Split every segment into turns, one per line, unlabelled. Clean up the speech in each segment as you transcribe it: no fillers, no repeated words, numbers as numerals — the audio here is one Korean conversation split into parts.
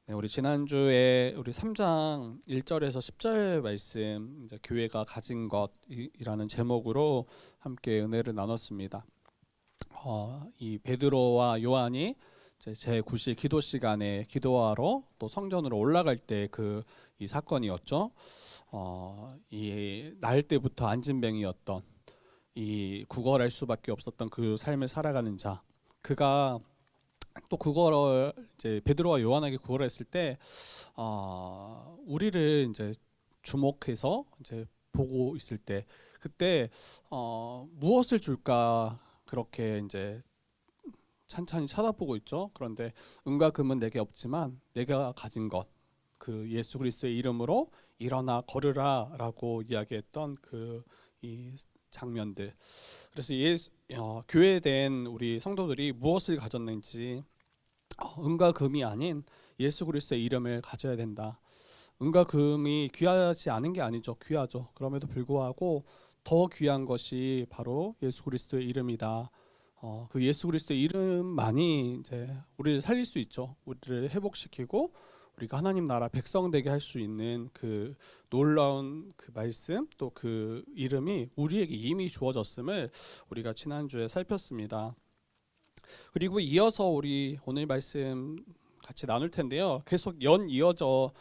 네, 우리 지난주에 우리 3장 1절에서 10절 말씀 이제 교회가 가진 것이라는 제목으로 함께 은혜를 나눴습니다. 이 베드로와 요한이 제 9시 기도 시간에 기도하러 또 성전으로 올라갈 때 이 사건이었죠. 이 나을 때부터 안진뱅이였던 이 구걸할 수밖에 없었던 그 삶을 살아가는 자, 그가 또 그거를 이제 베드로와 요한에게 구걸했을 때 우리를 이제 주목해서 이제 보고 있을 때 그때 무엇을 줄까 그렇게 이제 찬찬히 쳐다보고 있죠. 그런데 은과 금은 내게 없지만 내가 가진 것, 그 예수 그리스도의 이름으로 일어나 걸으라라고 이야기했던 이 장면들. 그래서 교회된 우리 성도들이 무엇을 가졌는지 은과 금이 아닌 예수 그리스도의 이름을 가져야 된다. 은과 금이 귀하지 않은 게 아니죠. 귀하죠. 그럼에도 불구하고 더 귀한 것이 바로 예수 그리스도의 이름이다. 그 예수 그리스도의 이름만이 이제 우리를 살릴 수 있죠. 우리를 회복시키고 우리가 하나님 나라 백성 되게 할 수 있는 그 놀라운 그 말씀 또 그 이름이 우리에게 이미 주어졌음을 우리가 지난주에 살폈습니다. 그리고 이어서 우리 오늘 말씀 같이 나눌 텐데요. 계속 이어져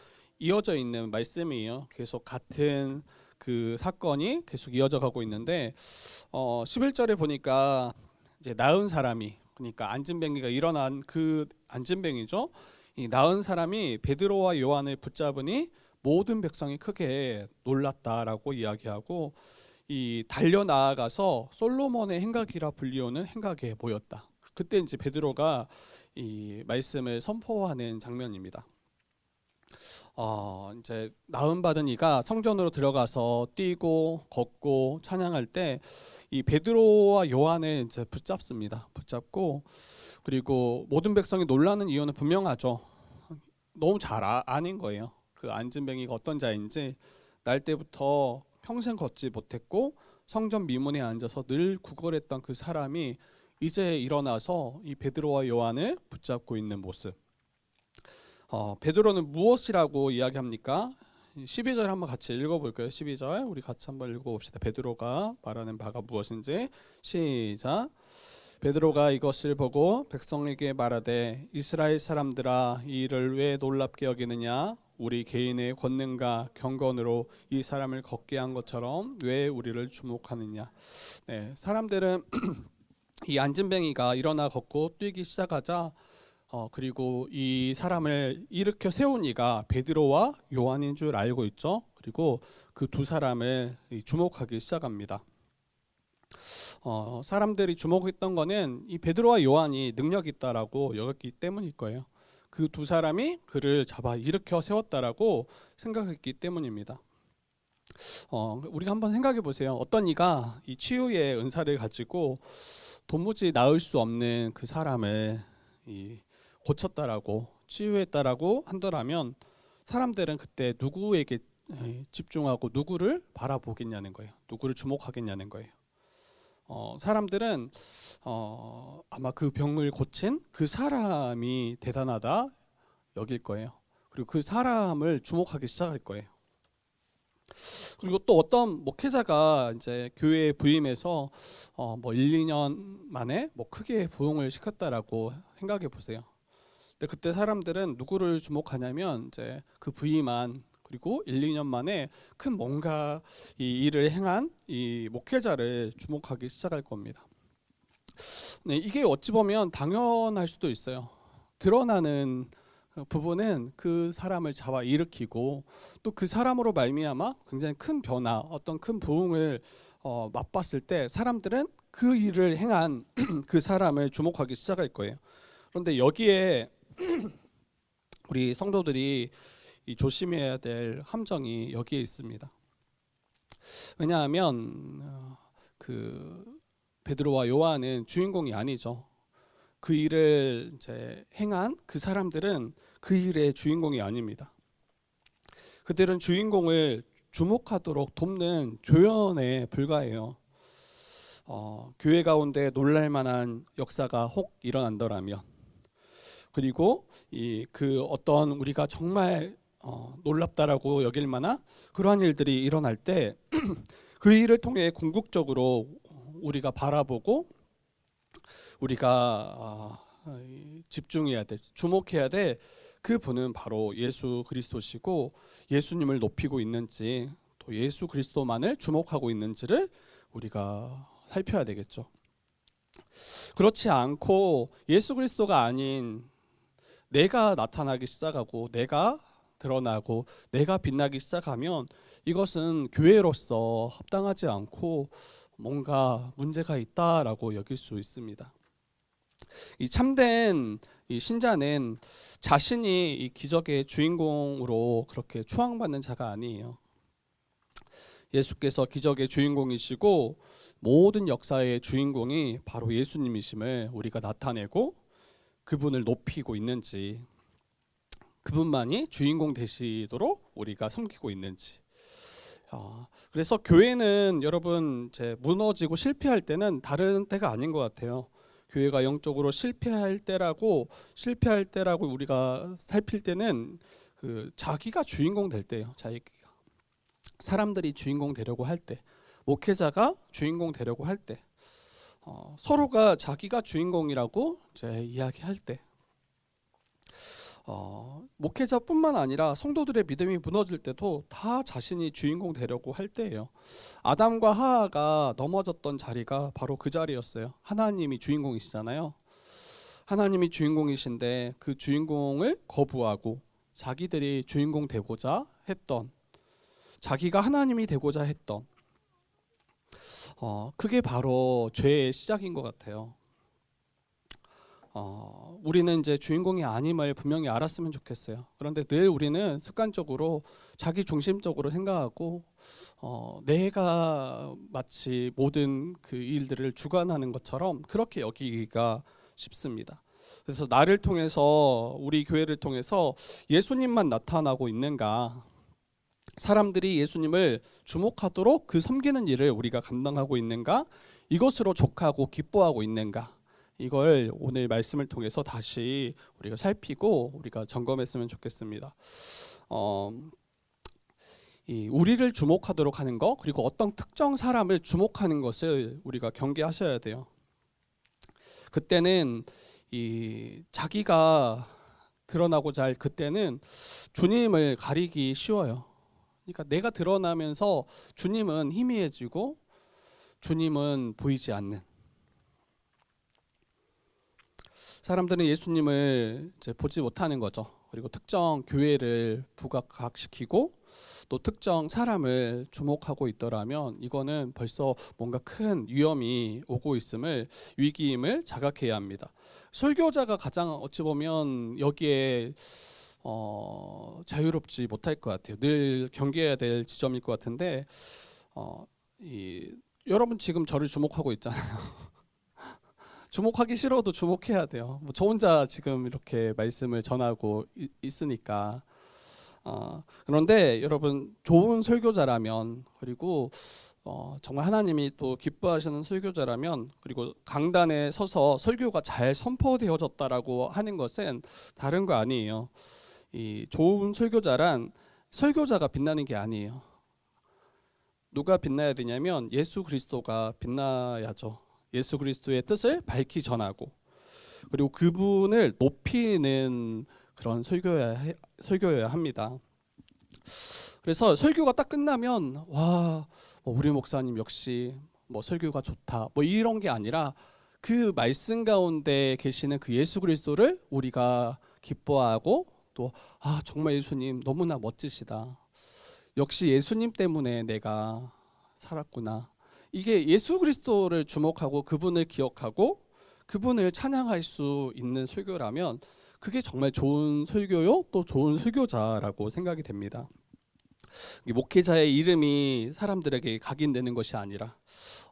있는 말씀이에요. 계속 같은 그 사건이 계속 이어져 가고 있는데 11절에 보니까 이제 나은 사람이, 그러니까 안진뱅이가 일어난 그 안진뱅이죠. 이 나은 사람이 베드로와 요한을 붙잡으니 모든 백성이 크게 놀랐다라고 이야기하고, 이 달려 나아가서 솔로몬의 행각이라 불리우는 행각에 모였다. 그때 이제 베드로가 이 말씀을 선포하는 장면입니다. 이제 나음 받은 이가 성전으로 들어가서 뛰고 걷고 찬양할 때 이 베드로와 요한을 이제 붙잡습니다. 붙잡고, 그리고 모든 백성이 놀라는 이유는 분명하죠. 너무 잘 아는 거예요. 그 안진뱅이가 어떤 자인지. 날 때부터 평생 걷지 못했고 성전 미문에 앉아서 늘 구걸했던 그 사람이 이제 일어나서 이 베드로와 요한을 붙잡고 있는 모습. 베드로는 무엇이라고 이야기합니까? 12절 한번 같이 읽어볼까요? 12절 우리 같이 한번 읽어봅시다. 베드로가 말하는 바가 무엇인지. 시작. 베드로가 이것을 보고 백성에게 말하되 이스라엘 사람들아, 이 일을 왜 놀랍게 여기느냐? 우리 개인의 권능과 경건으로 이 사람을 걷게 한 것처럼 왜 우리를 주목하느냐? 네, 사람들은 이 안진뱅이가 일어나 걷고 뛰기 시작하자 그리고 이 사람을 일으켜 세운 이가 베드로와 요한인 줄 알고 있죠. 그리고 그 두 사람을 주목하기 시작합니다. 사람들이 주목했던 거는 이 베드로와 요한이 능력 있다라고 여겼기 때문일 거예요. 그 두 사람이 그를 잡아 일으켜 세웠다라고 생각했기 때문입니다. 우리가 한번 생각해 보세요. 어떤 이가 이 치유의 은사를 가지고 도무지 나을 수 없는 그 사람을 고쳤다라고 치유했다라고 한다면 사람들은 그때 누구에게 집중하고 누구를 바라보겠냐는 거예요. 누구를 주목하겠냐는 거예요. 사람들은 아마 그 병을 고친 그 사람이 대단하다 여길 거예요. 그리고 그 사람을 주목하기 시작할 거예요. 그리고 또 어떤 목회자가 이제 교회에 부임해서 뭐 1, 2년 만에 뭐 크게 부흥을 시켰다라고 생각해 보세요. 근데 그때 사람들은 누구를 주목하냐면 이제 그 부임한 그리고 1, 2년 만에 큰 뭔가 이 일을 행한 이 목회자를 주목하기 시작할 겁니다. 네, 이게 어찌 보면 당연할 수도 있어요. 드러나는 부분은 그 사람을 잡아 일으키고 또 그 사람으로 말미암아 굉장히 큰 변화, 어떤 큰 부흥을 맛봤을 때 사람들은 그 일을 행한 그 사람을 주목하기 시작할 거예요. 그런데 여기에 우리 성도들이 조심해야 될 함정이 여기에 있습니다. 왜냐하면 그 베드로와 요한은 주인공이 아니죠. 그 일을 이제 행한 그 사람들은 그 일의 주인공이 아닙니다. 그들은 주인공을 주목하도록 돕는 조연에 불과해요. 교회 가운데 놀랄만한 역사가 혹 일어난다면, 그리고 그 어떤 우리가 정말 놀랍다라고 여길 만한 그러한 일들이 일어날 때 그 일을 통해 궁극적으로 우리가 바라보고 우리가 집중해야 돼, 주목해야 돼. 그 분은 바로 예수 그리스도시고 예수님을 높이고 있는지 또 예수 그리스도만을 주목하고 있는지를 우리가 살펴야 되겠죠. 그렇지 않고 예수 그리스도가 아닌 내가 나타나기 시작하고 내가 드러나고 내가 빛나기 시작하면 이것은 교회로서 합당하지 않고 뭔가 문제가 있다라고 여길 수 있습니다. 이 참된 이 신자는 자신이 이 기적의 주인공으로 그렇게 추앙받는 자가 아니에요. 예수께서 기적의 주인공이시고 모든 역사의 주인공이 바로 예수님이심을 우리가 나타내고 그분을 높이고 있는지, 그분만이 주인공 되시도록 우리가 섬기고 있는지. 그래서 교회는 여러분 무너지고 실패할 때는 다른 때가 아닌 것 같아요. 교회가 영적으로 실패할 때라고 우리가 살필 때는 그 자기가 주인공 될 때예요. 사람들이 주인공 되려고 할 때, 목회자가 주인공 되려고 할 때, 서로가 자기가 주인공이라고 이야기할 때, 목회자뿐만 아니라 성도들의 믿음이 무너질 때도 다 자신이 주인공 되려고 할 때예요. 아담과 하하가 넘어졌던 자리가 바로 그 자리였어요. 하나님이 주인공이시잖아요. 하나님이 주인공이신데 그 주인공을 거부하고 자기들이 주인공 되고자 했던, 자기가 하나님이 되고자 했던, 그게 바로 죄의 시작인 것 같아요. 우리는 이제 주인공이 아님을 분명히 알았으면 좋겠어요. 그런데 늘 우리는 습관적으로 자기 중심적으로 생각하고 내가 마치 모든 그 일들을 주관하는 것처럼 그렇게 여기기가 쉽습니다. 그래서 나를 통해서, 우리 교회를 통해서 예수님만 나타나고 있는가, 사람들이 예수님을 주목하도록 그 섬기는 일을 우리가 감당하고 있는가, 이것으로 족하고 기뻐하고 있는가, 이걸 오늘 말씀을 통해서 다시 우리가 살피고 우리가 점검했으면 좋겠습니다. 우리를 주목하도록 하는 것, 그리고 어떤 특정 사람을 주목하는 것을 우리가 경계하셔야 돼요. 그때는 자기가 드러나고자 할 그때는 주님을 가리기 쉬워요. 그러니까 내가 드러나면서 주님은 희미해지고 주님은 보이지 않는, 사람들은 예수님을 보지 못하는 거죠. 그리고 특정 교회를 부각시키고 또 특정 사람을 주목하고 있더라면 이거는 벌써 뭔가 큰 위험이 오고 있음을, 위기임을 자각해야 합니다. 설교자가 가장 어찌 보면 여기에 자유롭지 못할 것 같아요. 늘 경계해야 될 지점일 것 같은데 여러분 지금 저를 주목하고 있잖아요. 주목하기 싫어도 주목해야 돼요. 저 혼자 지금 이렇게 말씀을 전하고 있으니까. 그런데 여러분 좋은 설교자라면, 그리고 정말 하나님이 또 기뻐하시는 설교자라면, 그리고 강단에 서서 설교가 잘 선포되어졌다라고 하는 것은 다른 거 아니에요. 이 좋은 설교자란 설교자가 빛나는 게 아니에요. 누가 빛나야 되냐면 예수 그리스도가 빛나야죠. 예수 그리스도의 뜻을 밝히 전하고, 그리고 그분을 높이는 그런 설교여야 합니다. 그래서 설교가 딱 끝나면 와, 우리 목사님 역시 설교가 좋다 이런 게 아니라 그 말씀 가운데 계시는 그 예수 그리스도를 우리가 기뻐하고 또 정말 예수님 너무나 멋지시다. 역시 예수님 때문에 내가 살았구나. 이게 예수 그리스도를 주목하고 그분을 기억하고 그분을 찬양할 수 있는 설교라면 그게 정말 좋은 설교요, 또 좋은 설교자라고 생각이 됩니다. 목회자의 이름이 사람들에게 각인되는 것이 아니라,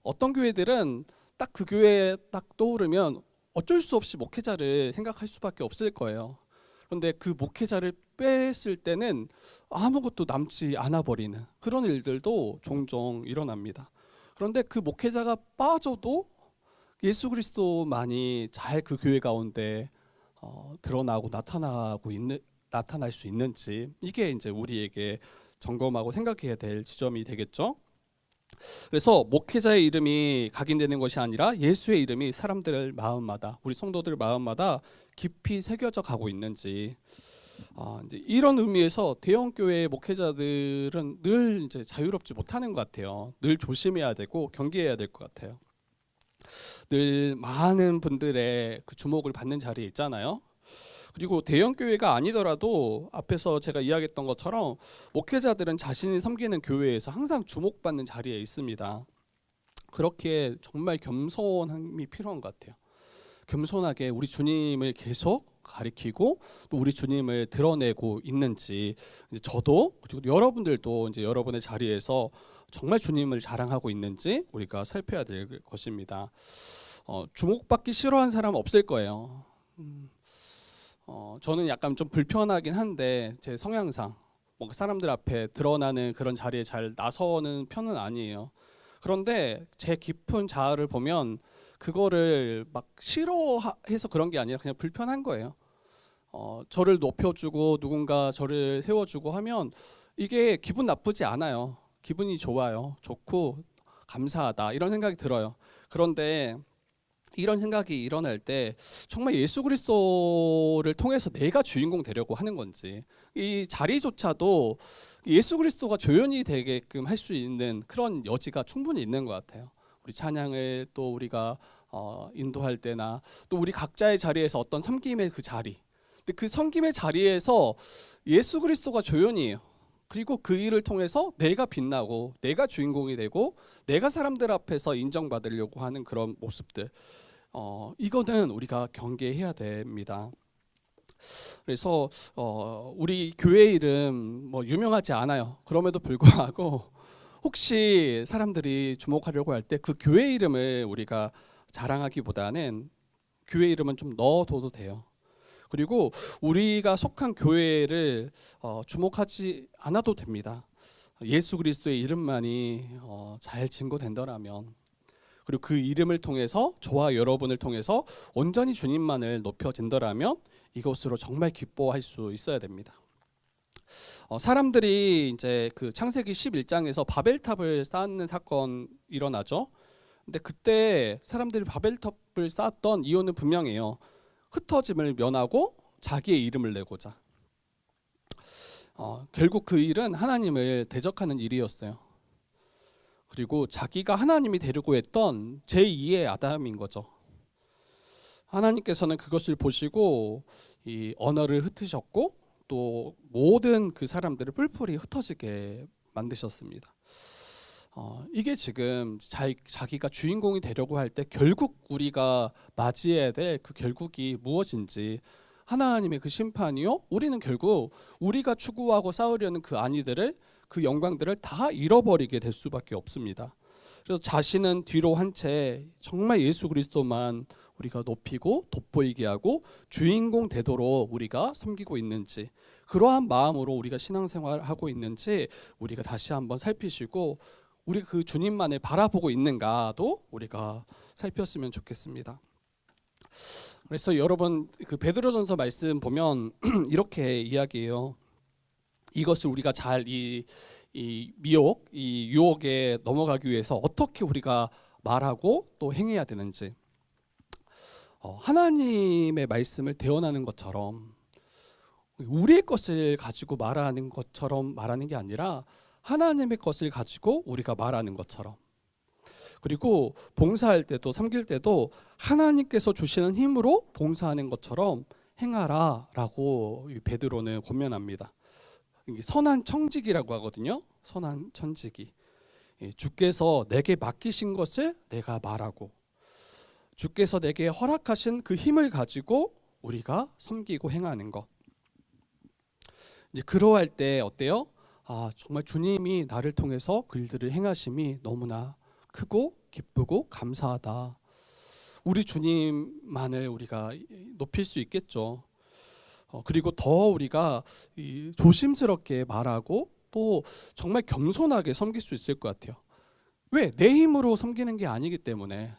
어떤 교회들은 딱 그 교회에 딱 떠오르면 어쩔 수 없이 목회자를 생각할 수밖에 없을 거예요. 그런데 그 목회자를 뺐을 때는 아무것도 남지 않아 버리는 그런 일들도 종종 일어납니다. 그런데 그 목회자가 빠져도 예수 그리스도만이 잘 그 교회 가운데 드러나고 나타날 수 있는지, 이게 이제 우리에게 점검하고 생각해야 될 지점이 되겠죠. 그래서 목회자의 이름이 각인되는 것이 아니라 예수의 이름이 사람들 마음마다, 우리 성도들 마음마다 깊이 새겨져 가고 있는지, 이제 이런 의미에서 대형 교회의 목회자들은 늘 이제 자유롭지 못하는 것 같아요. 늘 조심해야 되고 경계해야 될 것 같아요. 늘 많은 분들의 그 주목을 받는 자리에 있잖아요. 그리고 대형 교회가 아니더라도 앞에서 제가 이야기했던 것처럼 목회자들은 자신이 섬기는 교회에서 항상 주목받는 자리에 있습니다. 그렇게 정말 겸손함이 필요한 것 같아요. 겸손하게 우리 주님을 계속 가리키고 또 우리 주님을 드러내고 있는지, 이제 저도 그리고 여러분들도 이제 여러분의 자리에서 정말 주님을 자랑하고 있는지 우리가 살펴야 될 것입니다. 주목받기 싫어하는 사람은 없을 거예요. 저는 약간 좀 불편하긴 한데 제 성향상 뭔가 사람들 앞에 드러나는 그런 자리에 잘 나서는 편은 아니에요. 그런데 제 깊은 자아를 보면 그거를 막 싫어해서 그런 게 아니라 그냥 불편한 거예요. 저를 높여주고 누군가 저를 세워주고 하면 이게 기분 나쁘지 않아요. 기분이 좋아요. 좋고 감사하다 이런 생각이 들어요. 그런데 이런 생각이 일어날 때 정말 예수 그리스도를 통해서 내가 주인공 되려고 하는 건지, 이 자리조차도 예수 그리스도가 조연이 되게끔 할 수 있는 그런 여지가 충분히 있는 것 같아요. 우리 찬양을 또 우리가 인도할 때나 또 우리 각자의 자리에서 어떤 섬김의 그 자리, 근데 그 섬김의 자리에서 예수 그리스도가 조연이에요. 그리고 그 일을 통해서 내가 빛나고 내가 주인공이 되고 내가 사람들 앞에서 인정받으려고 하는 그런 모습들, 이거는 우리가 경계해야 됩니다. 그래서 우리 교회 이름 뭐 유명하지 않아요. 그럼에도 불구하고 혹시 사람들이 주목하려고 할 때 그 교회 이름을 우리가 자랑하기보다는 교회 이름은 좀 넣어둬도 돼요. 그리고 우리가 속한 교회를 주목하지 않아도 됩니다. 예수 그리스도의 이름만이 잘 증거된다라면, 그리고 그 이름을 통해서 저와 여러분을 통해서 온전히 주님만을 높여진다라면 이것으로 정말 기뻐할 수 있어야 됩니다. 사람들이 이제 그 창세기 11장에서 바벨탑을 쌓는 사건 일어나죠. 근데 그때 사람들이 바벨탑을 쌓았던 이유는 분명해요. 흩어짐을 면하고 자기의 이름을 내고자. 결국 그 일은 하나님을 대적하는 일이었어요. 그리고 자기가 하나님이 되려고 했던 제2의 아담인 거죠. 하나님께서는 그것을 보시고 이 언어를 흩으셨고 또 모든 그 사람들을 뿔뿔이 흩어지게 만드셨습니다. 이게 지금 자기가 주인공이 되려고 할 때 결국 우리가 맞이해야 될 그 결국이 무엇인지, 하나님의 그 심판이요, 우리는 결국 우리가 추구하고 쌓으려는 그 안위들을, 그 영광들을 다 잃어버리게 될 수밖에 없습니다. 그래서 자신은 뒤로 한 채 정말 예수 그리스도만 우리가 높이고 돋보이게 하고 주인공 되도록 우리가 섬기고 있는지, 그러한 마음으로 우리가 신앙생활하고 있는지 우리가 다시 한번 살피시고 우리가 그 주님만을 바라보고 있는가도 우리가 살폈으면 좋겠습니다. 그래서 여러분 그 베드로전서 말씀 보면 이렇게 이야기해요. 이것을 우리가 잘 이 미혹, 이 유혹에 넘어가기 위해서 어떻게 우리가 말하고 또 행해야 되는지, 하나님의 말씀을 대언하는 것처럼 우리의 것을 가지고 말하는 것처럼 말하는 게 아니라 하나님의 것을 가지고 우리가 말하는 것처럼, 그리고 봉사할 때도 섬길 때도 하나님께서 주시는 힘으로 봉사하는 것처럼 행하라 라고 베드로는 권면합니다. 선한 청지기라고 하거든요. 선한 청지기. 주께서 내게 맡기신 것을 내가 말하고 주께서 내게 허락하신 그 힘을 가지고 우리가 섬기고 행하는 것. 이제 그러할 때 어때요? 정말 주님이 나를 통해서 그 일들을 행하심이 너무나 크고 기쁘고 감사하다. 우리 주님만을 우리가 높일 수 있겠죠. 그리고 더 우리가 조심스럽게 말하고 또 정말 겸손하게 섬길 수 있을 것 같아요. 왜? 내 힘으로 섬기는 게 아니기 때문에,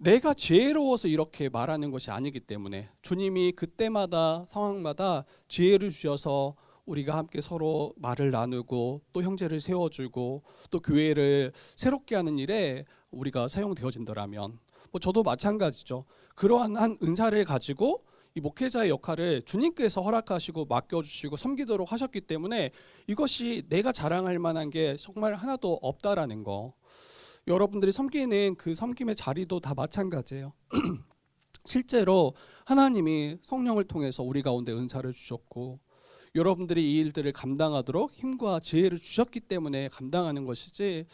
내가 지혜로워서 이렇게 말하는 것이 아니기 때문에 주님이 그때마다 상황마다 지혜를 주셔서 우리가 함께 서로 말을 나누고 또 형제를 세워주고 또 교회를 새롭게 하는 일에 우리가 사용되어진다면 저도 마찬가지죠. 그러한 한 은사를 가지고 이 목회자의 역할을 주님께서 허락하시고 맡겨주시고 섬기도록 하셨기 때문에 이것이 내가 자랑할 만한 게 정말 하나도 없다라는 거. 여러분들이 섬기는 그 섬김의 자리도 다 마찬가지예요. 실제로 하나님이 성령을 통해서 우리 가운데 은사를 주셨고 여러분들이 이 일들을 감당하도록 힘과 지혜를 주셨기 때문에 감당하는 것이지,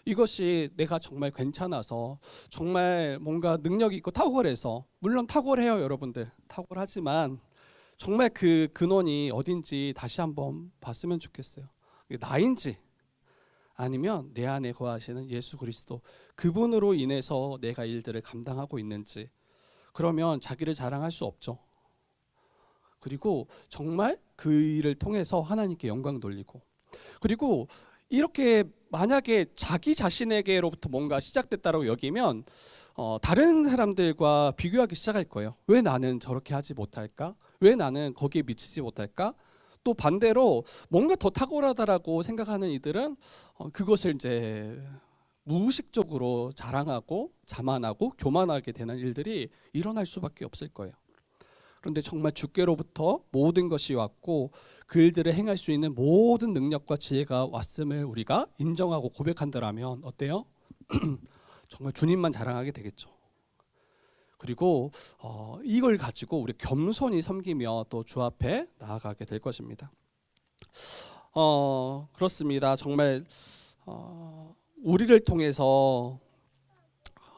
이것이 내가 정말 괜찮아서 정말 뭔가 능력이 있고 탁월해서, 물론 탁월해요 여러분들, 탁월하지만 정말 그 근원이 어딘지 다시 한번 봤으면 좋겠어요. 나인지 아니면 내 안에 거하시는 예수 그리스도, 그분으로 인해서 내가 일들을 감당하고 있는지. 그러면 자기를 자랑할 수 없죠. 그리고 정말 그 일을 통해서 하나님께 영광 돌리고, 그리고 이렇게 만약에 자기 자신에게로부터 뭔가 시작됐다고 여기면 다른 사람들과 비교하기 시작할 거예요. 왜 나는 저렇게 하지 못할까? 왜 나는 거기에 미치지 못할까? 또 반대로 뭔가 더 탁월하다라고 생각하는 이들은 그것을 이제 무의식적으로 자랑하고 자만하고 교만하게 되는 일들이 일어날 수밖에 없을 거예요. 그런데 정말 주께로부터 모든 것이 왔고 그 일들을 행할 수 있는 모든 능력과 지혜가 왔음을 우리가 인정하고 고백한다면 어때요? 정말 주님만 자랑하게 되겠죠. 그리고 이걸 가지고 우리 겸손히 섬기며 또 주 앞에 나아가게 될 것입니다. 그렇습니다. 정말 우리를 통해서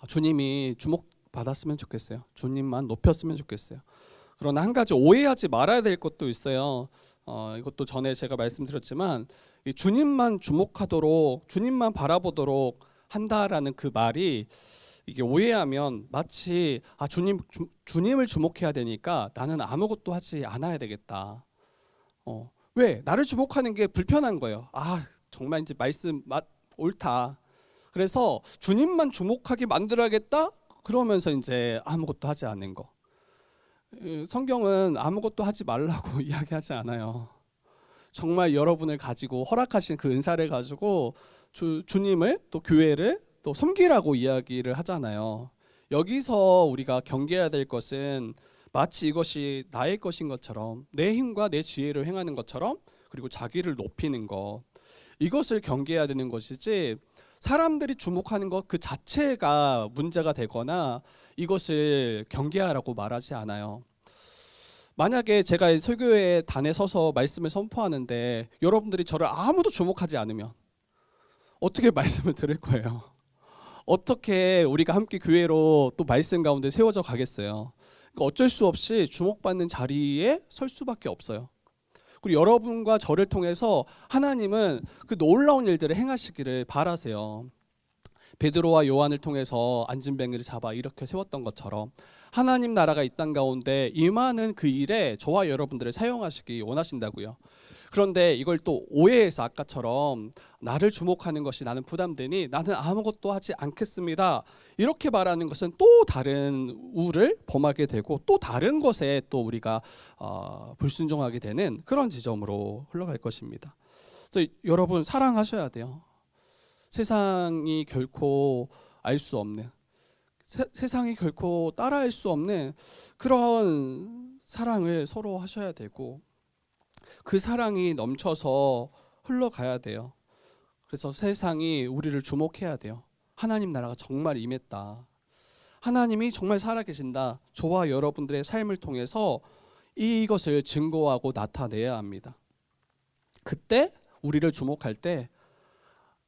주님이 주목받았으면 좋겠어요. 주님만 높였으면 좋겠어요. 그러나 한 가지 오해하지 말아야 될 것도 있어요. 이것도 전에 제가 말씀드렸지만 이 주님만 주목하도록, 주님만 바라보도록 한다라는 그 말이, 이게 오해하면 마치 주님을 주목해야 되니까 나는 아무것도 하지 않아야 되겠다. 왜? 나를 주목하는 게 불편한 거예요. 정말 이제 말씀 옳다. 그래서 주님만 주목하게 만들어야겠다. 그러면서 이제 아무것도 하지 않는 거. 성경은 아무것도 하지 말라고 이야기하지 않아요. 정말 여러분을 가지고 허락하신 그 은사를 가지고 주님을 또 교회를 또 섬기라고 이야기를 하잖아요. 여기서 우리가 경계해야 될 것은 마치 이것이 나의 것인 것처럼, 내 힘과 내 지혜로 행하는 것처럼, 그리고 자기를 높이는 것, 이것을 경계해야 되는 것이지, 사람들이 주목하는 것 그 자체가 문제가 되거나 이것을 경계하라고 말하지 않아요. 만약에 제가 설교회 단에 서서 말씀을 선포하는데 여러분들이 저를 아무도 주목하지 않으면 어떻게 말씀을 들을 거예요? 어떻게 우리가 함께 교회로 또 말씀 가운데 세워져 가겠어요? 그러니까 어쩔 수 없이 주목받는 자리에 설 수밖에 없어요. 그리고 여러분과 저를 통해서 하나님은 그 놀라운 일들을 행하시기를 바라세요. 베드로와 요한을 통해서 안진뱅이를 잡아 이렇게 세웠던 것처럼 하나님 나라가 이 땅 가운데 임하는 그 일에 저와 여러분들을 사용하시기 원하신다고요. 그런데 이걸 또 오해해서 아까처럼 나를 주목하는 것이 나는 부담되니 나는 아무것도 하지 않겠습니다, 이렇게 말하는 것은 또 다른 우를 범하게 되고 또 다른 것에 또 우리가 불순종하게 되는 그런 지점으로 흘러갈 것입니다. 그래서 여러분 사랑하셔야 돼요. 세상이 결코 알 수 없는, 세상이 결코 따라할 수 없는 그런 사랑을 서로 하셔야 되고 그 사랑이 넘쳐서 흘러가야 돼요. 그래서 세상이 우리를 주목해야 돼요. 하나님 나라가 정말 임했다. 하나님이 정말 살아계신다. 저와 여러분들의 삶을 통해서 이것을 증거하고 나타내야 합니다. 그때 우리를 주목할 때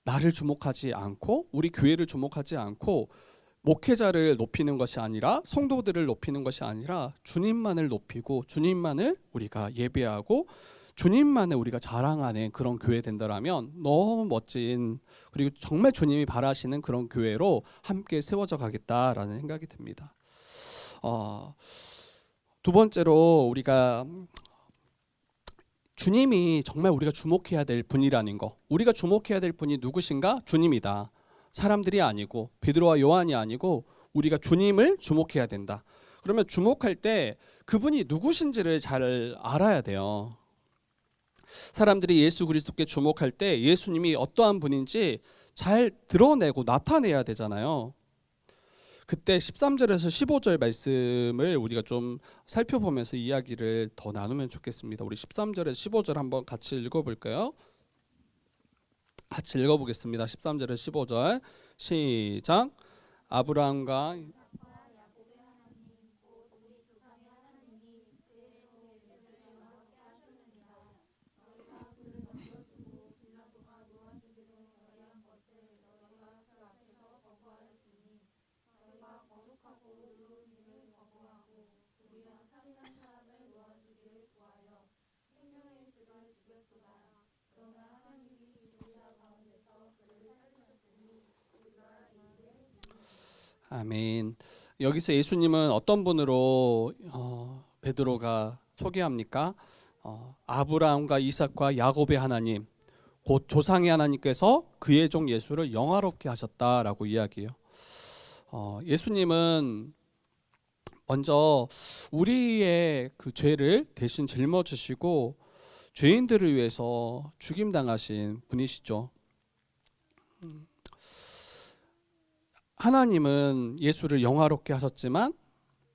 나를 주목하지 않고 우리 교회를 주목하지 않고 목회자를 높이는 것이 아니라 성도들을 높이는 것이 아니라 주님만을 높이고 주님만을 우리가 예배하고 주님만을 우리가 자랑하는 그런 교회 된다라면 너무 멋진, 그리고 정말 주님이 바라시는 그런 교회로 함께 세워져 가겠다라는 생각이 듭니다. 두 번째로 우리가 주님이 정말 우리가 주목해야 될 분이라는 거, 우리가 주목해야 될 분이 누구신가? 주님이다. 사람들이 아니고 베드로와 요한이 아니고 우리가 주님을 주목해야 된다. 그러면 주목할 때 그분이 누구신지를 잘 알아야 돼요. 사람들이 예수 그리스도께 주목할 때 예수님이 어떠한 분인지 잘 드러내고 나타내야 되잖아요. 그때 13절에서 15절 말씀을 우리가 좀 살펴보면서 이야기를 더 나누면 좋겠습니다. 우리 13절에서 15절 한번 같이 읽어볼까요? 같이 읽어보겠습니다. 13절에서 15절 시작. 아브라함과 아멘. 여기서 예수님은 어떤 분으로 베드로가 소개합니까? 아브라함과 이삭과 야곱의 하나님, 곧 조상의 하나님께서 그의 종 예수를 영화롭게 하셨다라고 이야기해요. 예수님은 먼저 우리의 그 죄를 대신 짊어지시고 죄인들을 위해서 죽임당하신 분이시죠. 하나님은 예수를 영화롭게 하셨지만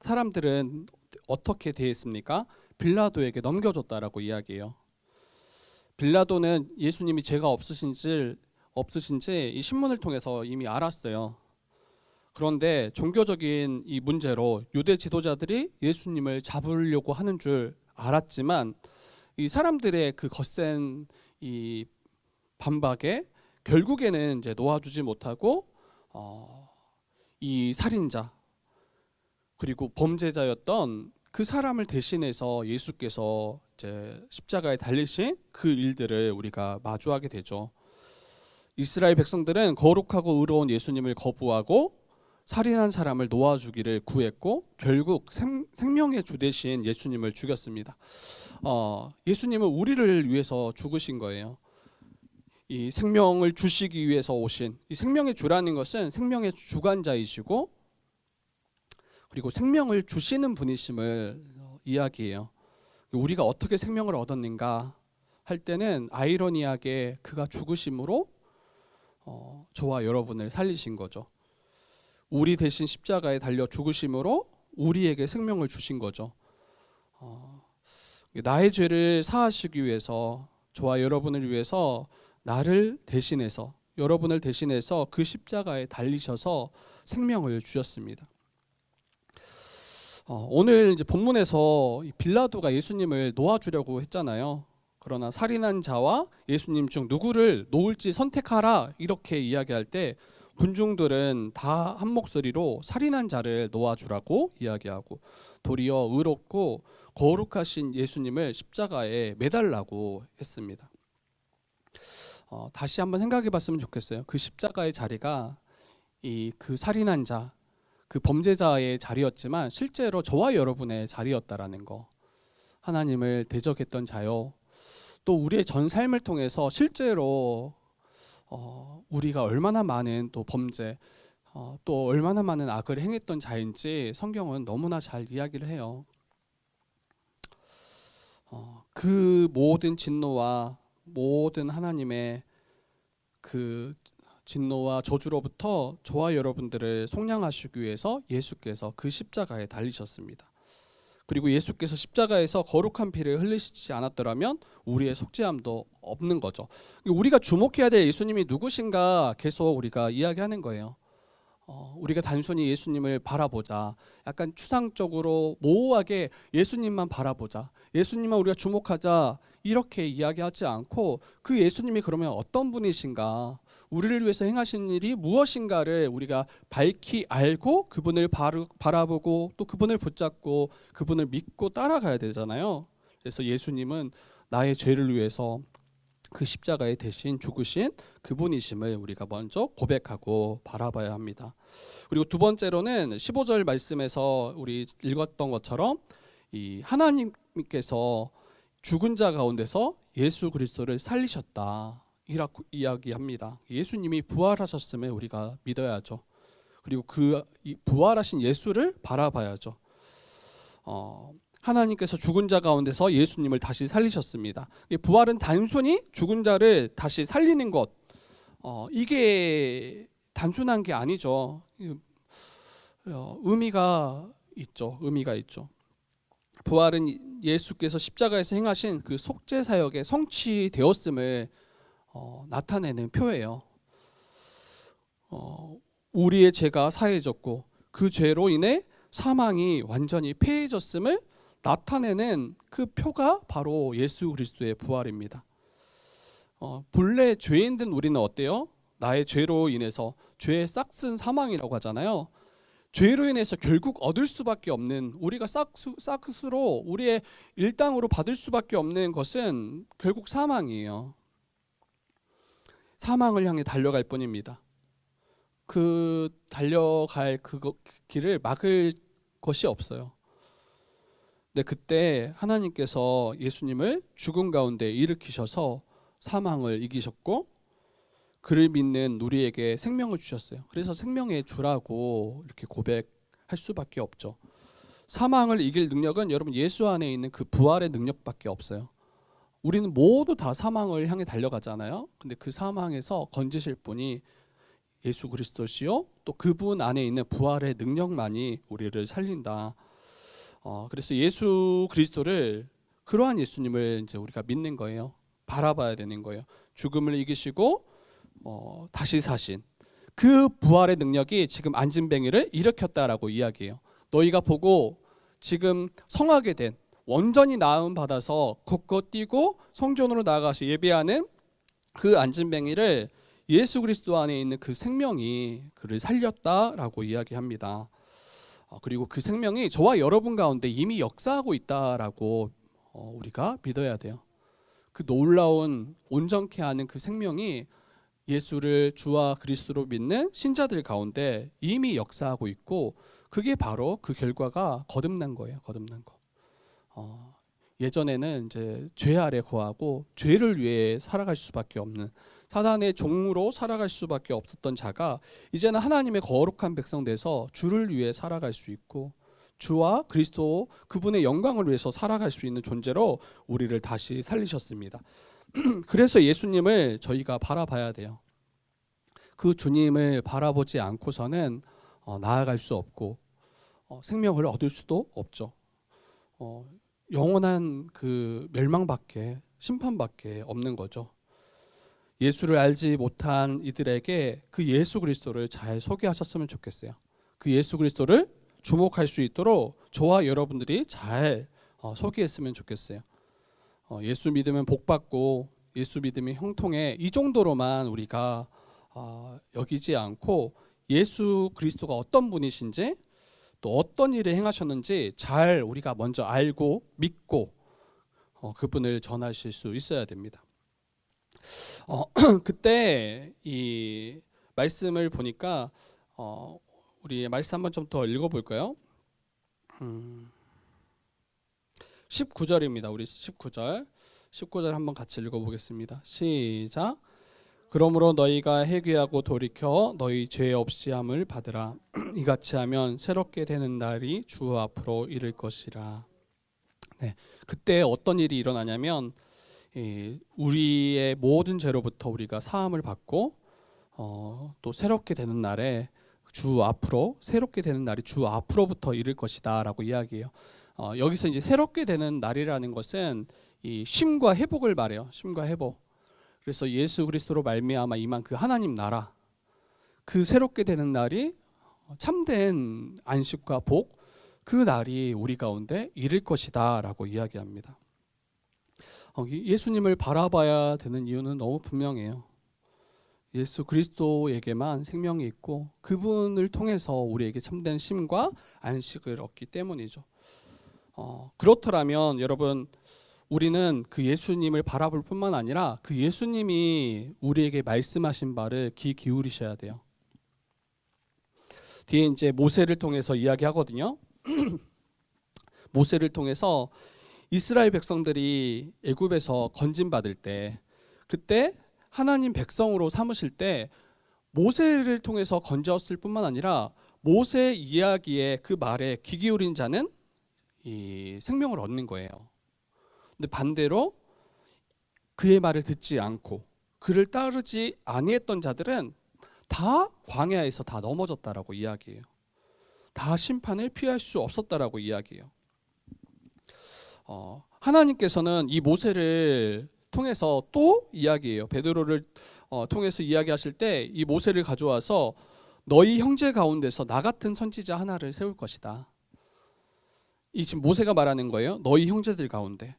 사람들은 어떻게 대했습니까? 빌라도에게 넘겨줬다라고 이야기해요. 빌라도는 예수님이 죄가 없으신지 이 신문을 통해서 이미 알았어요. 그런데 종교적인 이 문제로 유대 지도자들이 예수님을 잡으려고 하는 줄 알았지만 이 사람들의 그 거센 이 반박에 결국에는 이제 놓아주지 못하고 이 살인자 그리고 범죄자였던 그 사람을 대신해서 예수께서 이제 십자가에 달리신 그 일들을 우리가 마주하게 되죠. 이스라엘 백성들은 거룩하고 의로운 예수님을 거부하고 살인한 사람을 놓아주기를 구했고 결국 생명의 주 대신 예수님을 죽였습니다. 예수님은 우리를 위해서 죽으신 거예요. 이 생명을 주시기 위해서 오신 이 생명의 주라는 것은 생명의 주관자이시고 그리고 생명을 주시는 분이심을 이야기해요. 우리가 어떻게 생명을 얻었는가 할 때는 아이러니하게 그가 죽으심으로 저와 여러분을 살리신 거죠. 우리 대신 십자가에 달려 죽으심으로 우리에게 생명을 주신 거죠. 나의 죄를 사하시기 위해서 저와 여러분을 위해서 나를 대신해서 여러분을 대신해서 그 십자가에 달리셔서 생명을 주셨습니다. 오늘 이제 본문에서 빌라도가 예수님을 놓아주려고 했잖아요. 그러나 살인한 자와 예수님 중 누구를 놓을지 선택하라 이렇게 이야기할 때 군중들은 다 한 목소리로 살인한 자를 놓아주라고 이야기하고 도리어 의롭고 거룩하신 예수님을 십자가에 매달라고 했습니다. 다시 한번 생각해 봤으면 좋겠어요. 그 십자가의 자리가 그 살인한 자, 그 범죄자의 자리였지만 실제로 저와 여러분의 자리였다라는 거. 하나님을 대적했던 자요. 또 우리의 전 삶을 통해서 실제로 우리가 얼마나 많은 또 범죄, 또 얼마나 많은 악을 행했던 자인지 성경은 너무나 잘 이야기를 해요. 그 모든 진노와 모든 하나님의 그 진노와 저주로부터 저와 여러분들을 속량하시기 위해서 예수께서 그 십자가에 달리셨습니다. 그리고 예수께서 십자가에서 거룩한 피를 흘리시지 않았더라면 우리의 속죄함도 없는 거죠. 우리가 주목해야 될 예수님이 누구신가 계속 우리가 이야기하는 거예요. 우리가 단순히 예수님을 바라보자, 약간 추상적으로 모호하게 예수님만 바라보자, 예수님만 우리가 주목하자 이렇게 이야기하지 않고 그 예수님이 그러면 어떤 분이신가, 우리를 위해서 행하신 일이 무엇인가를 우리가 밝히 알고 그분을 바라보고 또 그분을 붙잡고 그분을 믿고 따라가야 되잖아요. 그래서 예수님은 나의 죄를 위해서 그 십자가에 대신 죽으신 그분이심을 우리가 먼저 고백하고 바라봐야 합니다. 그리고 두 번째로는 15절 말씀에서 우리 읽었던 것처럼 이 하나님께서 죽은 자 가운데서 예수 그리스도를 살리셨다 이라고 이야기합니다. 예수님이 부활하셨음을 우리가 믿어야죠. 그리고 그 부활하신 예수를 바라봐야죠. 하나님께서 죽은 자 가운데서 예수님을 다시 살리셨습니다. 부활은 단순히 죽은 자를 다시 살리는 것, 이게 단순한 게 아니죠. 의미가 있죠. 의미가 있죠. 부활은 예수께서 십자가에서 행하신 그 속죄 사역의 성취되었음을 나타내는 표예요. 우리의 죄가 사해졌고 그 죄로 인해 사망이 완전히 패해졌음을 나타내는 그 표가 바로 예수 그리스도의 부활입니다. 본래 죄인된 우리는 어때요? 나의 죄로 인해서 죄의 싹슨 사망이라고 하잖아요. 죄로 인해서 결국 얻을 수밖에 없는, 우리가 싹스로 우리의 일당으로 받을 수밖에 없는 것은 결국 사망이에요. 사망을 향해 달려갈 뿐입니다. 그 달려갈 그 길을 막을 것이 없어요. 근데 그때 하나님께서 예수님을 죽음 가운데 일으키셔서 사망을 이기셨고 그를 믿는 우리에게 생명을 주셨어요. 그래서 생명의 주라고 이렇게 고백할 수밖에 없죠. 사망을 이길 능력은 여러분 예수 안에 있는 그 부활의 능력밖에 없어요. 우리는 모두 다 사망을 향해 달려가잖아요. 근데 그 사망에서 건지실 분이 예수 그리스도시요, 또 그분 안에 있는 부활의 능력만이 우리를 살린다. 그래서 예수 그리스도를, 그러한 예수님을 이제 우리가 믿는 거예요. 바라봐야 되는 거예요. 죽음을 이기시고 다시 사신 그 부활의 능력이 지금 안진뱅이를 일으켰다라고 이야기해요. 너희가 보고 지금 성하게 된, 완전히 나음 받아서 걷고 뛰고 성전으로 나아가서 예배하는 그 안진뱅이를 예수 그리스도 안에 있는 그 생명이 그를 살렸다라고 이야기합니다. 그리고 그 생명이 저와 여러분 가운데 이미 역사하고 있다라고 우리가 믿어야 돼요. 그 놀라운 온전케 하는 그 생명이 예수를 주와 그리스도로 믿는 신자들 가운데 이미 역사하고 있고, 그게 바로 그 결과가 거듭난 거예요. 거듭난 거. 예전에는 이제 죄 아래 거하고 죄를 위해 살아갈 수밖에 없는 사단의 종으로 살아갈 수밖에 없었던 자가 이제는 하나님의 거룩한 백성 돼서 주를 위해 살아갈 수 있고 주와 그리스도 그분의 영광을 위해서 살아갈 수 있는 존재로 우리를 다시 살리셨습니다. 그래서 예수님을 저희가 바라봐야 돼요. 그 주님을 바라보지 않고서는 나아갈 수 없고 생명을 얻을 수도 없죠. 영원한 그 멸망밖에, 심판밖에 없는 거죠. 예수를 알지 못한 이들에게 그 예수 그리스도를 잘 소개하셨으면 좋겠어요. 그 예수 그리스도를 주목할 수 있도록 저와 여러분들이 잘 소개했으면 좋겠어요. 예수 믿으면 복 받고 예수 믿으면 형통해, 이 정도로만 우리가 여기지 않고 예수 그리스도가 어떤 분이신지 또 어떤 일을 행하셨는지 잘 우리가 먼저 알고 믿고 그분을 전하실 수 있어야 됩니다. 그때 이 말씀을 보니까 우리 말씀 한번 좀 더 읽어볼까요? 19절입니다. 우리 19절 한번 같이 읽어보겠습니다. 시작. 그러므로 너희가 회개하고 돌이켜 너희 죄 없이함을 받으라. 이같이 하면 새롭게 되는 날이 주 앞으로 이를 것이라. 네, 그때 어떤 일이 일어나냐면 우리의 모든 죄로부터 우리가 사함을 받고 또 새롭게 되는 날에 주 앞으로, 새롭게 되는 날이 주 앞으로부터 이를 것이다라고 이야기해요. 여기서 이제 새롭게 되는 날이라는 것은 이 쉼과 회복을 말해요. 쉼과 회복. 그래서 예수 그리스도로 말미암아 임한 그 하나님 나라, 그 새롭게 되는 날이 참된 안식과 복, 그 날이 우리 가운데 이를 것이다라고 이야기합니다. 예수님을 바라봐야 되는 이유는 너무 분명해요. 예수 그리스도에게만 생명이 있고 그분을 통해서 우리에게 참된 쉼과 안식을 얻기 때문이죠. 그렇더라면 여러분, 우리는 그 예수님을 바라볼 뿐만 아니라 그 예수님이 우리에게 말씀하신 바를 귀 기울이셔야 돼요. 뒤에 이제 모세를 통해서 이야기하거든요. 모세를 통해서 이스라엘 백성들이 애굽에서 건진받을 때, 그때 하나님 백성으로 삼으실 때 모세를 통해서 건졌을 뿐만 아니라 모세 이야기에 그 말에 귀 기울인 자는 이 생명을 얻는 거예요. 근데 반대로 그의 말을 듣지 않고 그를 따르지 아니했던 자들은 다 광야에서 다 넘어졌다라고 이야기해요. 다 심판을 피할 수 없었다라고 이야기해요. 하나님께서는 이 모세를 통해서 또 이야기해요. 베드로를 통해서 이야기하실 때 이 모세를 가져와서 너희 형제 가운데서 나 같은 선지자 하나를 세울 것이다. 이 지금 모세가 말하는 거예요. 너희 형제들 가운데,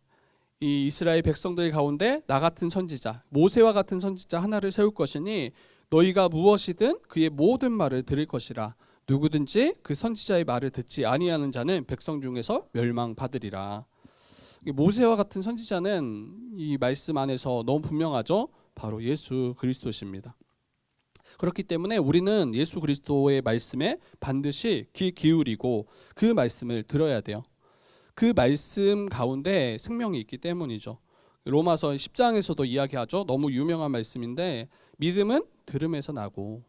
이 이스라엘 백성들 가운데 나 같은 선지자, 모세와 같은 선지자 하나를 세울 것이니 너희가 무엇이든 그의 모든 말을 들을 것이라. 누구든지 그 선지자의 말을 듣지 아니하는 자는 백성 중에서 멸망받으리라. 모세와 같은 선지자는 이 말씀 안에서 너무 분명하죠. 바로 예수 그리스도십니다. 그렇기 때문에 우리는 예수 그리스도의 말씀에 반드시 귀 기울이고 그 말씀을 들어야 돼요. 그 말씀 가운데 생명이 있기 때문이죠. 로마서 10장에서도 이야기하죠. 너무 유명한 말씀인데 믿음은 들음에서 나고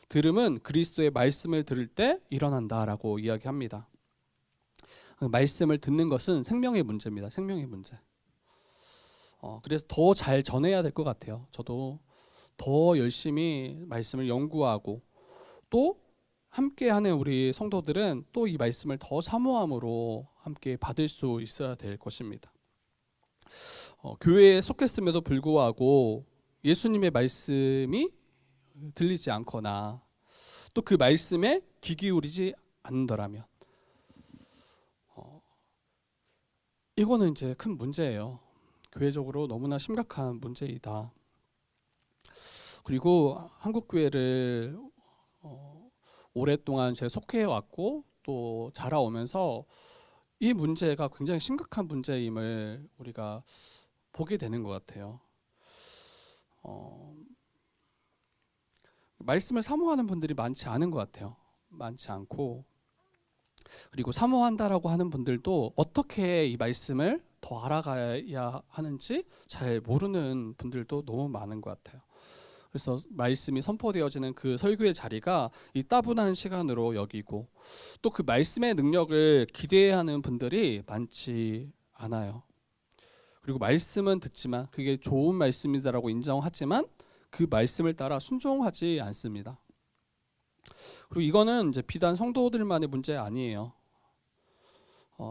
들음은 그리스도의 말씀을 들을 때 일어난다라고 이야기합니다. 말씀을 듣는 것은 생명의 문제입니다. 생명의 문제. 그래서 더 잘 전해야 될 것 같아요. 저도 더 열심히 말씀을 연구하고 또 함께하는 우리 성도들은 또 이 말씀을 더 사모함으로 함께 받을 수 있어야 될 것입니다. 교회에 속했음에도 불구하고 예수님의 말씀이 들리지 않거나 또 그 말씀에 귀 기울이지 않는다라면 이거는 이제 큰 문제예요. 교회적으로 너무나 심각한 문제이다. 그리고 한국 교회를 오랫동안 제가 속해 왔고 또 자라오면서 이 문제가 굉장히 심각한 문제임을 우리가 보게 되는 것 같아요. 말씀을 사모하는 분들이 많지 않은 것 같아요. 많지 않고, 그리고 사모한다라고 하는 분들도 어떻게 이 말씀을 더 알아가야 하는지 잘 모르는 분들도 너무 많은 것 같아요. 그래서 말씀이 선포되어지는 그 설교의 자리가 이 따분한 시간으로 여기고 또 그 말씀의 능력을 기대하는 분들이 많지 않아요. 그리고 말씀은 듣지만 그게 좋은 말씀이다라고 인정하지만 그 말씀을 따라 순종하지 않습니다. 그리고 이거는 이제 비단 성도들만의 문제 아니에요.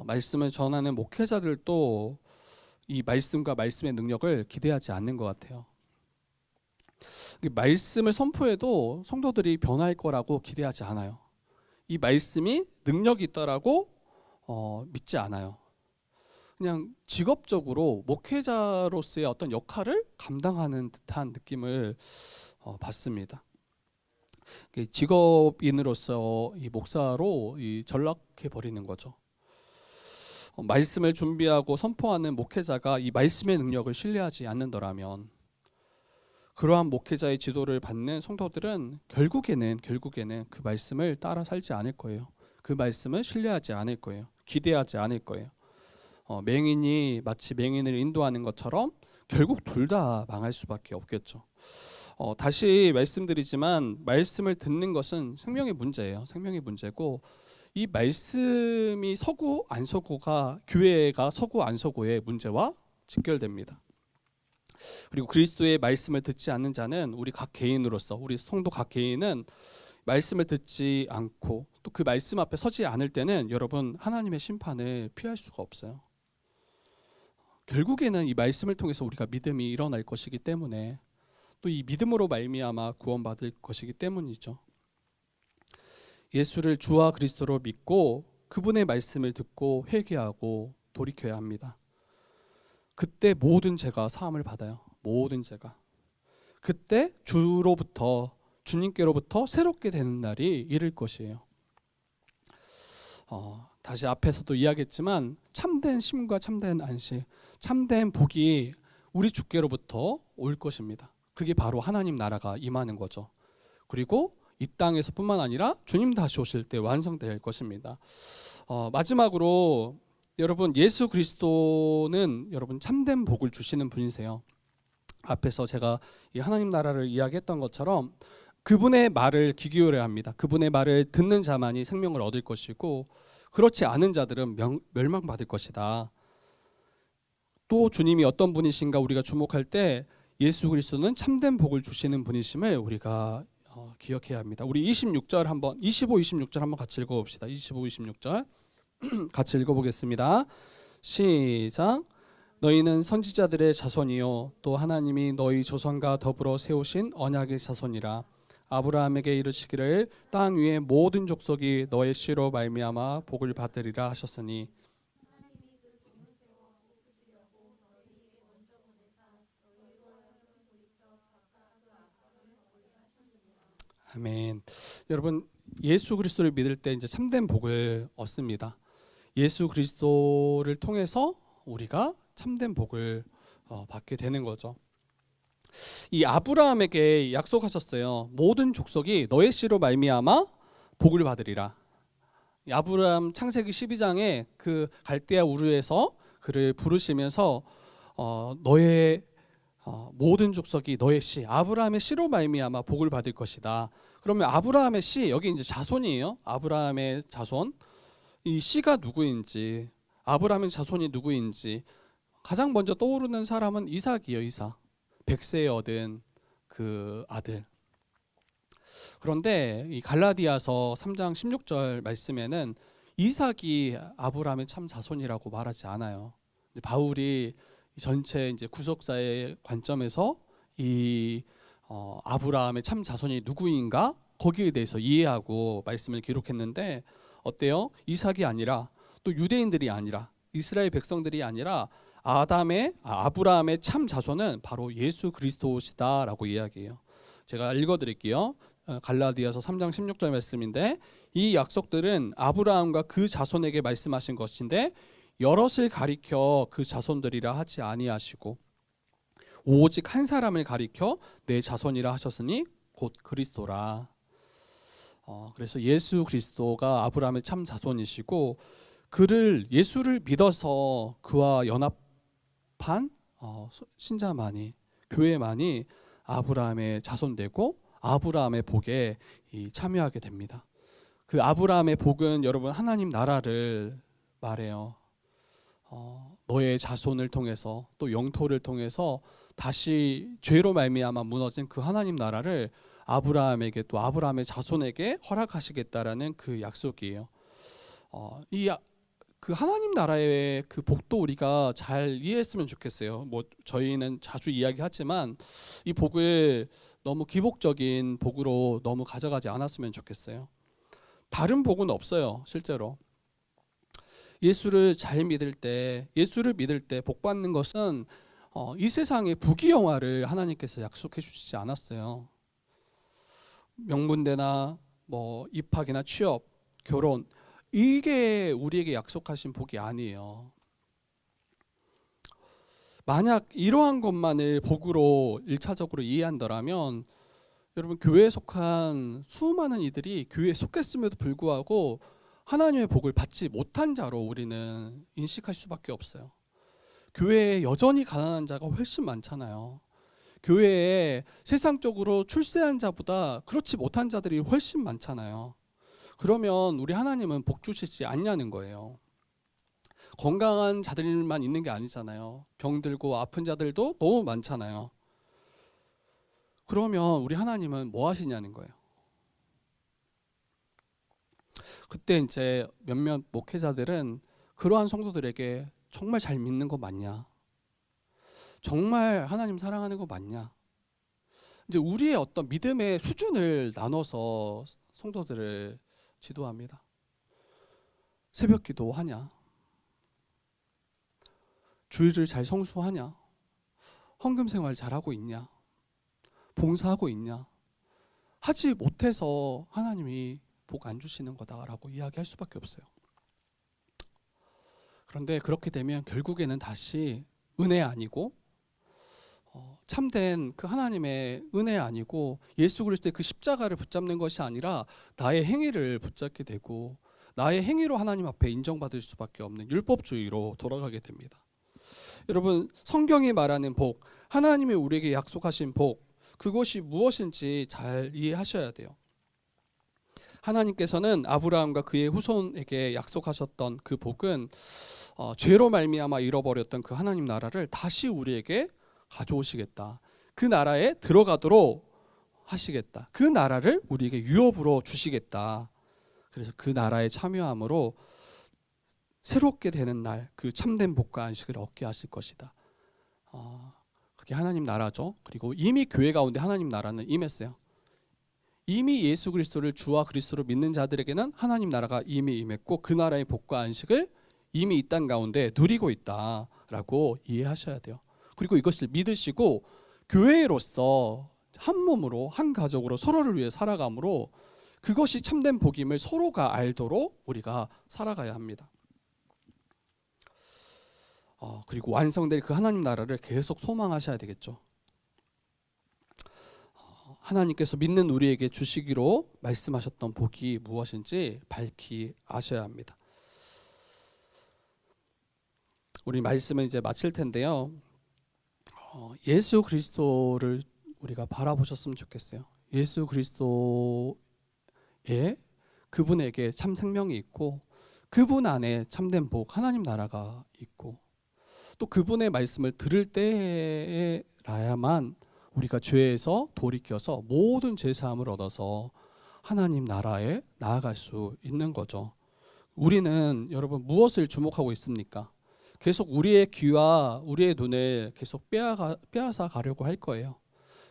말씀을 전하는 목회자들도 이 말씀과 말씀의 능력을 기대하지 않는 것 같아요. 말씀을 선포해도 성도들이 변할 거라고 기대하지 않아요. 이 말씀이 능력이 있다라고 믿지 않아요. 그냥 직업적으로 목회자로서의 어떤 역할을 감당하는 듯한 느낌을 받습니다. 직업인으로서 이 목사로 전락해 버리는 거죠. 말씀을 준비하고 선포하는 목회자가 이 말씀의 능력을 신뢰하지 않는다라면 그러한 목회자의 지도를 받는 성도들은 결국에는 그 말씀을 따라 살지 않을 거예요. 그 말씀을 신뢰하지 않을 거예요. 기대하지 않을 거예요. 맹인이 마치 맹인을 인도하는 것처럼 결국 둘 다 망할 수밖에 없겠죠. 다시 말씀드리지만 말씀을 듣는 것은 생명의 문제예요. 생명의 문제고 이 말씀이 서고 안 서고가 교회가 서고 안 서고의 문제와 직결됩니다. 그리고 그리스도의 말씀을 듣지 않는 자는 우리 각 개인으로서 우리 성도 각 개인은 말씀을 듣지 않고 또 그 말씀 앞에 서지 않을 때는 여러분 하나님의 심판을 피할 수가 없어요. 결국에는 이 말씀을 통해서 우리가 믿음이 일어날 것이기 때문에 또 이 믿음으로 말미암아 구원받을 것이기 때문이죠. 예수를 주와 그리스도로 믿고 그분의 말씀을 듣고 회개하고 돌이켜야 합니다. 그때 모든 죄가 사함을 받아요. 모든 죄가. 그때 주님께로부터 새롭게 되는 날이 이를 것이에요. 다시 앞에서도 이야기했지만 참된 쉼과 참된 안식, 참된 복이 우리 주께로부터 올 것입니다. 그게 바로 하나님 나라가 임하는 거죠. 그리고 이 땅에서뿐만 아니라 주님 다시 오실 때 완성될 것입니다. 마지막으로 여러분 예수 그리스도는 여러분 참된 복을 주시는 분이세요. 앞에서 제가 이 하나님 나라를 이야기했던 것처럼 그분의 말을 귀 기울여야 합니다. 그분의 말을 듣는 자만이 생명을 얻을 것이고 그렇지 않은 자들은 멸망받을 것이다. 또 주님이 어떤 분이신가 우리가 주목할 때 예수 그리스도는 참된 복을 주시는 분이심을 우리가 기억해야 합니다. 우리 26절 한번 25, 26절 한번 같이 읽어봅시다. 25, 26절 같이 읽어보겠습니다. 시작. 너희는 선지자들의 자손이요 또 하나님이 너희 조상과 더불어 세우신 언약의 자손이라. 아브라함에게 이르시기를 땅 위의 모든 족속이 너의 씨로 말미암아 복을 받으리라 하셨으니. 아멘. 여러분 예수 그리스도를 믿을 때 이제 참된 복을 얻습니다. 예수 그리스도를 통해서 우리가 참된 복을 받게 되는 거죠. 이 아브라함에게 약속하셨어요. 모든 족속이 너의 씨로 말미암아 복을 받으리라. 아브라함 창세기 12장에 그 갈대아 우르에서 그를 부르시면서 너의 모든 족속이 너의 씨, 아브라함의 씨로 말미암아 복을 받을 것이다. 그러면 아브라함의 씨, 여기 이제 자손이에요. 아브라함의 자손. 이 씨가 누구인지, 아브라함의 자손이 누구인지 가장 먼저 떠오르는 사람은 이삭이에요. 이삭. 100세에 얻은 그 아들. 그런데 이 갈라디아서 3장 16절 말씀에는 이삭이 아브라함의 참 자손이라고 말하지 않아요. 바울이 전체 이제 구속사의 관점에서 이 아브라함의 참 자손이 누구인가 거기에 대해서 이해하고 말씀을 기록했는데 어때요? 이삭이 아니라 또 유대인들이 아니라 이스라엘 백성들이 아니라 아브라함의 참 자손은 바로 예수 그리스도시다라고 이야기해요. 제가 읽어드릴게요. 갈라디아서 3장 16절 말씀인데 이 약속들은 아브라함과 그 자손에게 말씀하신 것인데 여럿을 가리켜 그 자손들이라 하지 아니하시고 오직 한 사람을 가리켜 내 자손이라 하셨으니 곧 그리스도라. 그래서 예수 그리스도가 아브라함의 참 자손이시고 예수를 믿어서 그와 연합한 신자만이 교회만이 아브라함의 자손되고 아브라함의 복에 참여하게 됩니다. 그 아브라함의 복은 여러분 하나님 나라를 말해요. 너의 자손을 통해서 또 영토를 통해서 다시 죄로 말미암아 무너진 그 하나님 나라를 아브라함에게 또 아브라함의 자손에게 허락하시겠다라는 그 약속이에요. 그 하나님 나라의 그 복도 우리가 잘 이해했으면 좋겠어요. 뭐 저희는 자주 이야기하지만 이 복을 너무 기복적인 복으로 너무 가져가지 않았으면 좋겠어요. 다른 복은 없어요, 실제로. 예수를 믿을 때 복 받는 것은 이 세상의 부귀영화를 하나님께서 약속해 주시지 않았어요. 명문대나 뭐 입학이나 취업, 결혼 이게 우리에게 약속하신 복이 아니에요. 만약 이러한 것만을 복으로 1차적으로 이해한다면 여러분 교회에 속한 수많은 이들이 교회에 속했음에도 불구하고 하나님의 복을 받지 못한 자로 우리는 인식할 수밖에 없어요. 교회에 여전히 가난한 자가 훨씬 많잖아요. 교회에 세상적으로 출세한 자보다 그렇지 못한 자들이 훨씬 많잖아요. 그러면 우리 하나님은 복 주시지 않냐는 거예요. 건강한 자들만 있는 게 아니잖아요. 병들고 아픈 자들도 너무 많잖아요. 그러면 우리 하나님은 뭐 하시냐는 거예요. 그때 이제 몇몇 목회자들은 그러한 성도들에게 정말 잘 믿는 거 맞냐? 정말 하나님 사랑하는 거 맞냐? 이제 우리의 어떤 믿음의 수준을 나눠서 성도들을 지도합니다. 새벽 기도하냐? 주일을 잘 성수하냐? 헌금 생활 잘하고 있냐? 봉사하고 있냐? 하지 못해서 하나님이 복 안 주시는 거다라고 이야기할 수밖에 없어요. 그런데 그렇게 되면 결국에는 다시 은혜 아니고 참된 그 하나님의 은혜 아니고 예수 그리스도의 그 십자가를 붙잡는 것이 아니라 나의 행위를 붙잡게 되고 나의 행위로 하나님 앞에 인정받을 수밖에 없는 율법주의로 돌아가게 됩니다. 여러분 성경이 말하는 복, 하나님이 우리에게 약속하신 복, 그것이 무엇인지 잘 이해하셔야 돼요. 하나님께서는 아브라함과 그의 후손에게 약속하셨던 그 복은 죄로 말미암아 잃어버렸던 그 하나님 나라를 다시 우리에게 가져오시겠다. 그 나라에 들어가도록 하시겠다. 그 나라를 우리에게 유업으로 주시겠다. 그래서 그 나라에 참여함으로 새롭게 되는 날, 그 참된 복과 안식을 얻게 하실 것이다. 그게 하나님 나라죠. 그리고 이미 교회 가운데 하나님 나라는 임했어요. 이미 예수 그리스도를 주와 그리스도로 믿는 자들에게는 하나님 나라가 이미 임했고 그 나라의 복과 안식을 이미 이 땅 가운데 누리고 있다라고 이해하셔야 돼요. 그리고 이것을 믿으시고 교회로서 한 몸으로 한 가족으로 서로를 위해 살아감으로 그것이 참된 복임을 서로가 알도록 우리가 살아가야 합니다. 그리고 완성될 그 하나님 나라를 계속 소망하셔야 되겠죠. 하나님께서 믿는 우리에게 주시기로 말씀하셨던 복이 무엇인지 밝히 아셔야 합니다. 우리 말씀을 이제 마칠 텐데요. 예수 그리스도를 우리가 바라보셨으면 좋겠어요. 예수 그리스도에 그분에게 참 생명이 있고 그분 안에 참된 복 하나님 나라가 있고 또 그분의 말씀을 들을 때라야만 우리가 죄에서 돌이켜서 모든 죄 사함을 얻어서 하나님 나라에 나아갈 수 있는 거죠. 우리는 여러분 무엇을 주목하고 있습니까? 계속 우리의 귀와 우리의 눈을 계속 빼앗아 가려고 할 거예요.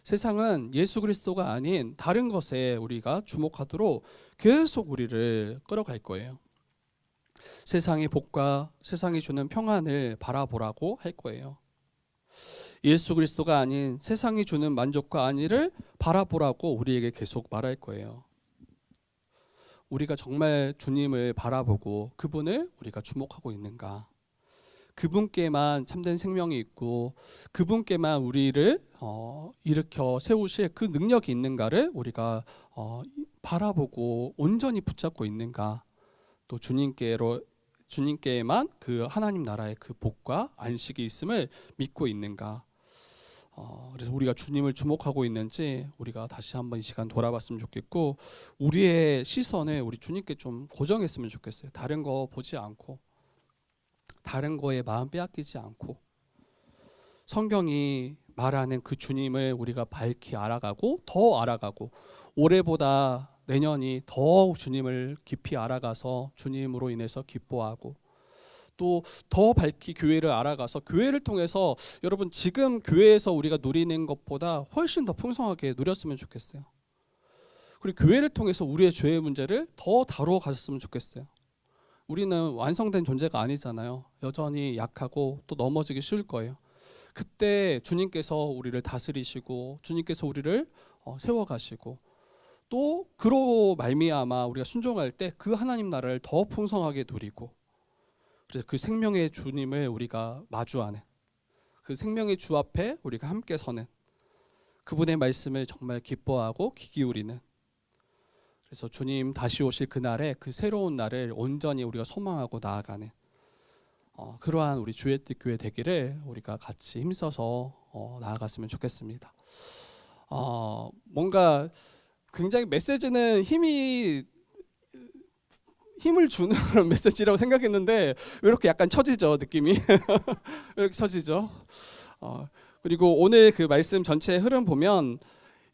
세상은 예수 그리스도가 아닌 다른 것에 우리가 주목하도록 계속 우리를 끌어갈 거예요. 세상의 복과 세상이 주는 평안을 바라보라고 할 거예요. 예수 그리스도가 아닌 세상이 주는 만족과 안위를 바라보라고 우리에게 계속 말할 거예요. 우리가 정말 주님을 바라보고 그분을 우리가 주목하고 있는가? 그분께만 참된 생명이 있고 그분께만 우리를 일으켜 세우실 그 능력이 있는가를 우리가 바라보고 온전히 붙잡고 있는가? 또 주님께만 그 하나님 나라의 그 복과 안식이 있음을 믿고 있는가? 그래서 우리가 주님을 주목하고 있는지 우리가 다시 한번 이 시간 돌아봤으면 좋겠고 우리의 시선을 우리 주님께 좀 고정했으면 좋겠어요. 다른 거 보지 않고 다른 거에 마음 빼앗기지 않고 성경이 말하는 그 주님을 우리가 밝히 알아가고 더 알아가고 올해보다 내년이 더 주님을 깊이 알아가서 주님으로 인해서 기뻐하고 또 더 밝히 교회를 알아가서 교회를 통해서 여러분 지금 교회에서 우리가 누리는 것보다 훨씬 더 풍성하게 누렸으면 좋겠어요. 그리고 교회를 통해서 우리의 죄의 문제를 더 다루어 가셨으면 좋겠어요. 우리는 완성된 존재가 아니잖아요. 여전히 약하고 또 넘어지기 쉬울 거예요. 그때 주님께서 우리를 다스리시고 주님께서 우리를 세워가시고 또 그로 말미암아 우리가 순종할 때 그 하나님 나라를 더 풍성하게 누리고 그래서 그 생명의 주님을 우리가 마주하는 그 생명의 주 앞에 우리가 함께 서는 그분의 말씀을 정말 기뻐하고 귀 기울이는 그래서 주님 다시 오실 그날에 그 새로운 날을 온전히 우리가 소망하고 나아가는 그러한 우리 주의 뜻 교회 되기를 우리가 같이 힘써서 나아갔으면 좋겠습니다. 뭔가 굉장히 메시지는 힘을 주는 그런 메시지라고 생각했는데 왜 이렇게 약간 처지죠 느낌이 왜 이렇게 처지죠? 그리고 오늘 그 말씀 전체 흐름 보면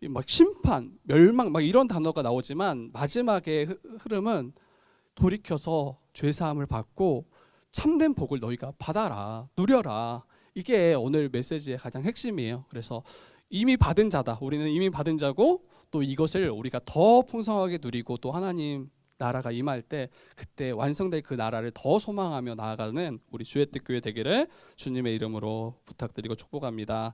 막 심판, 멸망 막 이런 단어가 나오지만 마지막의 흐름은 돌이켜서 죄 사함을 받고 참된 복을 너희가 받아라, 누려라. 이게 오늘 메시지의 가장 핵심이에요. 그래서 이미 받은 자다. 우리는 이미 받은 자고 또 이것을 우리가 더 풍성하게 누리고 또 하나님 나라가 임할 때 그때 완성될 그 나라를 더 소망하며 나아가는 우리 주의 뜻 교회 되기를 주님의 이름으로 부탁드리고 축복합니다.